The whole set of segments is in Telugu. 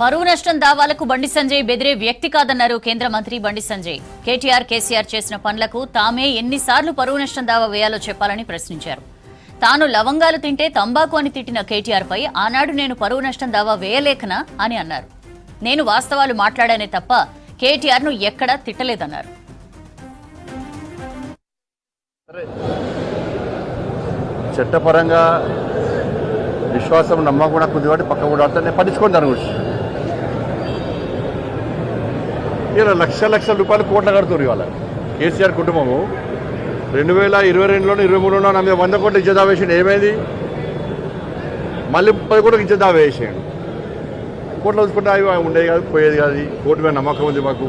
పరువు నష్టం దావాలకు బండి సంజయ్ బెదిరే వ్యక్తి కాదన్నారు కేంద్ర మంత్రి బండి సంజయ్. కేటీఆర్ కేసీఆర్ చేసిన పనులకు తామే ఎన్నిసార్లు పరువు నష్టం దావా వేయాలో చెప్పాలని ప్రశ్నించారు. తాను లవంగాలు తింటే తంబాకు అని తిట్టిన కేటీఆర్ పై ఆనాడు నేను పరువు నష్టం దావా వేయలేకనా అని అన్నారు. నేను వాస్తవాలు మాట్లాడానే తప్ప కేటీఆర్ ను ఎక్కడా తిట్టలేదన్నారు. చట్టపరంగా విశ్వాసం నమ్మకం కూడా కొద్దివాటి పక్క కూడా నేను పట్టించుకోండి దాని గురించి. ఇలా లక్షల రూపాయలు కోట్లు కడుతున్నారు ఇవాళ కేసీఆర్ కుటుంబము. 2022లోనూ 23లోనూ నా మీద 100 కోట్లు ఇచ్చేదా వేసాడు. ఏమైంది? మళ్ళీ 10 కోట్లకు ఇచ్చేదా వేసాడు. కోట్లు చూసుకుంటే అవి ఉండేది కాదు, పోయేది కాదు. కోర్టు మీద నమ్మకం ఉంది మాకు.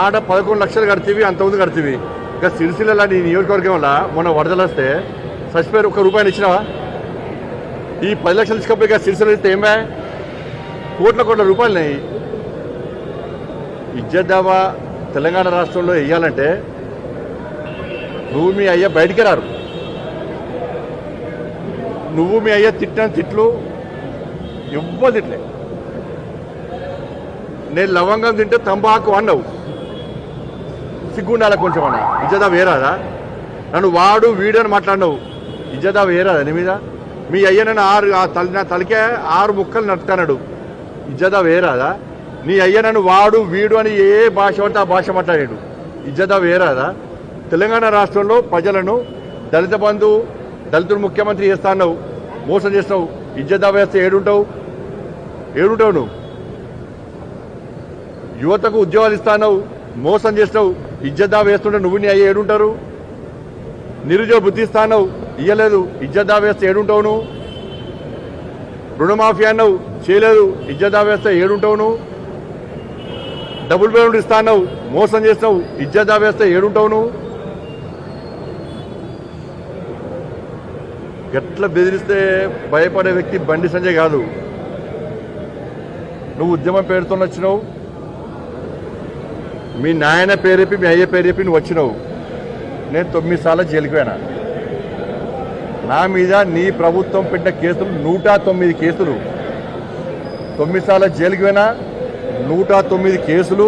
ఆడ 11 లక్షలు కడితేవి, అంతకుముందు కడితేవి. ఇంకా సిరిసిల్ల లాంటి నియోజకవర్గం వల్ల మొన్న వరదలు వస్తే చచ్చిపోయారు. 1 రూపాయలు ఇచ్చినావా? ఈ 10 లక్షలు ఇచ్చుకోపోయి ఇక సిరిసిల్ల ఇస్తే ఏమే కోట్ల రూపాయలున్నాయి. ఇజ్జత్ దావా తెలంగాణ రాష్ట్రంలో వేయాలంటే నువ్వు మీ అయ్య బయటికి రారు. నువ్వు మీ అయ్య తిట్టిన తిట్లు ఎవ్వరు తిట్లే. నేను లవంగం తింటే తంబాకు అన్నావు. సిగ్గుండాల కొంచెం అన్న. ఇజ్జదా వేరాదా? నన్ను వాడు వీడు అని మాట్లాడినావు. ఇజ్జదా వేరాదా నీ మీద? మీ అయ్య నన్ను నా తలకే 6 ముక్కలు నట్టుకున్నాడు. ఇజ్జదా వేరాదా? నీ అయ్య నన్ను వాడు వీడు అని ఏ భాష పడితే ఆ భాష మాట్లాడాడు. ఇజ్జదా వేరాదా? తెలంగాణ రాష్ట్రంలో ప్రజలను దళిత బంధు, దళితుడు ముఖ్యమంత్రి చేస్తాన్నావు, మోసం చేస్తావు. ఇజ్జదా వేస్తే ఏడుంటావు నువ్వు? యువతకు ఉద్యోగాలు ఇస్తాన్నావు, మోసం చేస్తావు. ఇజ్జదా వేస్తుంటే నువ్వు నీ అయ్య ఏడుంటారు? నిరుద్యోగ బుద్ధి ఇస్తాన్నావు, ఇయ్యలేదు. ఇజ్జదా వేస్తే ఏడుంటావు నువ్వు? రుణమాఫీ అన్నావు, చేయలేదు. ఇజ్జదా వేస్తే ఏడుంటావు నువ్వు? డబుల్ బెడ్రూమ్ ఇస్తాన్నావు, మోసం చేస్తావు. ఇజ్జదా వేస్తే ఏడుంటావు నువ్వు? ఎట్లా బెదిరిస్తే భయపడే వ్యక్తి బండి సంజయ్ కాదు. నువ్వు ఉద్యమం పేరుతో వచ్చినావు. మీ నాయన పేరు చెప్పి, మీ అయ్య పేరు చెప్పి నువ్వు వచ్చినావు. నేను 9 సార్లు జైలుకి పోయినా. నా మీద నీ ప్రభుత్వం పెట్టిన కేసులు 109 కేసులు. 9 సార్లు జైలుకి పోయినా. 109 కేసులు.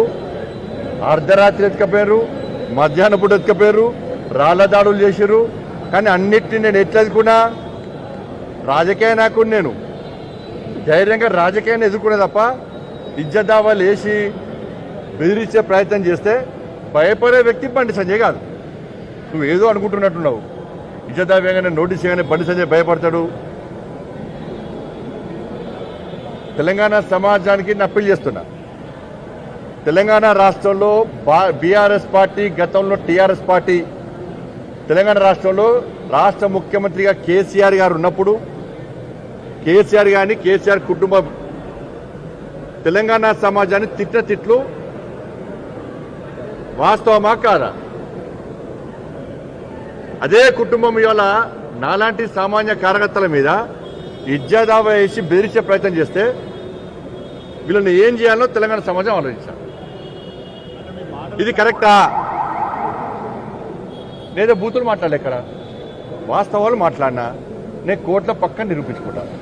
అర్ధరాత్రి ఎత్తుకపోయారు, మధ్యాహ్నం పూట ఎత్తుకపోయారు, రాళ్ల దాడులు చేశారు. కానీ అన్నిటిని నేను ఎట్లా ఎదుర్కొన్నా? రాజకీయ నాయకుడు నేను. ధైర్యంగా రాజకీయాన్ని ఎదుర్కొనే తప్ప ఇజ్జత్ దావాలు వేసి బెదిరించే ప్రయత్నం చేస్తే భయపడే వ్యక్తి బండి సంజయ్ కాదు. నువ్వు ఏదో అనుకుంటున్నట్టున్నావు. ఇజ్జత్ దావేగానే నోటీస్ చేయగానే బండి సంజయ్ భయపడతాడు. తెలంగాణ సమాజానికి నేను అప్పీల్ చేస్తున్నా. తెలంగాణ రాష్ట్రంలో బీఆర్ఎస్ పార్టీ, గతంలో టీఆర్ఎస్ పార్టీ తెలంగాణ రాష్ట్రంలో రాష్ట్ర ముఖ్యమంత్రిగా కేసీఆర్ గారు ఉన్నప్పుడు కేసీఆర్ గారిని, కేసీఆర్ కుటుంబం తెలంగాణ సమాజాన్ని తిట్టిన తిట్లు వాస్తవమా కాదా? అదే కుటుంబం ఇవాళ నాలాంటి సామాన్య కార్యకర్తల మీద ఇజ్జత్ దావా వేసి బెదిరించే ప్రయత్నం చేస్తే వీళ్ళని ఏం చేయాలో తెలంగాణ సమాజం ఆలోచించాలి. ఇది కరెక్టా? నేనే బూతులు మాట్లాడలే. ఇక్కడ వాస్తవాలు మాట్లాడినా నేను కోర్టుల పక్కన నిరూపించుకుంటాను.